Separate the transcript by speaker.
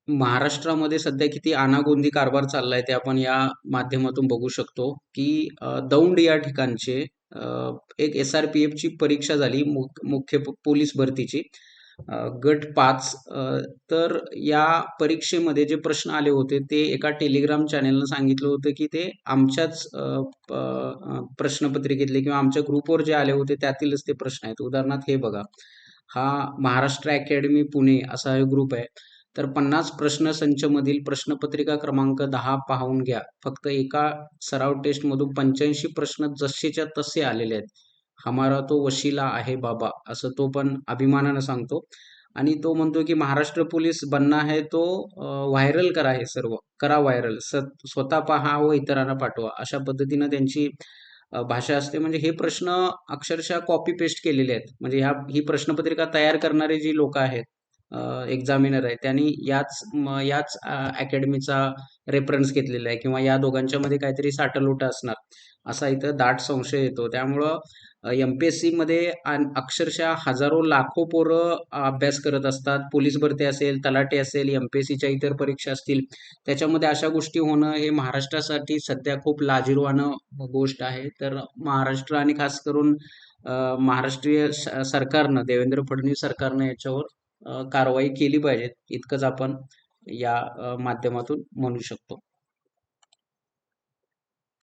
Speaker 1: महाराष्ट्रामध्ये सध्या किती आनागोंदी कारभार चाललाय ते आपण या माध्यमातून बघू शकतो, की दौंड या ठिकाणचे एक SRPF ची परीक्षा झाली मुख्य पोलीस भरतीची, गट 5. तर या परीक्षेमध्ये जे प्रश्न आले होते ते एका टेलिग्राम चॅनेलनं सांगितलं होतं, की ते आमच्याच प्रश्नपत्रिकेतले किंवा आमच्या ग्रुपवर जे आले होते त्यातीलच ते प्रश्न आहेत. उदाहरणार्थ हे बघा, हा महाराष्ट्र अकॅडमी पुणे असा हा ग्रुप आहे. तर 50 प्रश्नसंचमधील प्रश्नपत्रिका क्रमांक 10 पाहून घ्या. फक्त एका सराव टेस्टमधून 85 प्रश्न जसेच्या तसे आलेले आहेत. हमारा तो वशिला आहे बाबा, असं तो पण अभिमानानं सांगतो. आणि तो म्हणतो की महाराष्ट्र पोलीस बनना है तो व्हायरल करा, हे सर्व करा व्हायरल, स्वतः पहा व इतरांना पाठवा, अशा पद्धतीनं त्यांची भाषा असते. म्हणजे हे प्रश्न अक्षरशः कॉपी पेस्ट केलेले आहेत. म्हणजे ही प्रश्नपत्रिका तयार करणारे जी लोक आहेत, एक्झामिनर आहे, त्यांनी याच अकॅडमीचा रेफरन्स घेतलेला आहे किंवा या दोघांच्यामध्ये काहीतरी साटलोट असणार, असा इथं दाट संशय येतो. त्यामुळं MPSC मध्ये अक्षरशः हजारो लाखो पोरं अभ्यास करत असतात. पोलीस भरती असेल, तलाठी असेल, MPSCच्या इतर परीक्षा असतील, त्याच्यामध्ये अशा गोष्टी होणं हे महाराष्ट्रासाठी सध्या खूप लाजिरवाणं गोष्ट आहे. तर महाराष्ट्र आणि खास करून महाराष्ट्रीय सरकारनं, देवेंद्र फडणवीस सरकारनं याच्यावर कारवाई केली पाहिजे, इतकंच आपण या माध्यमातून म्हणू शकतो.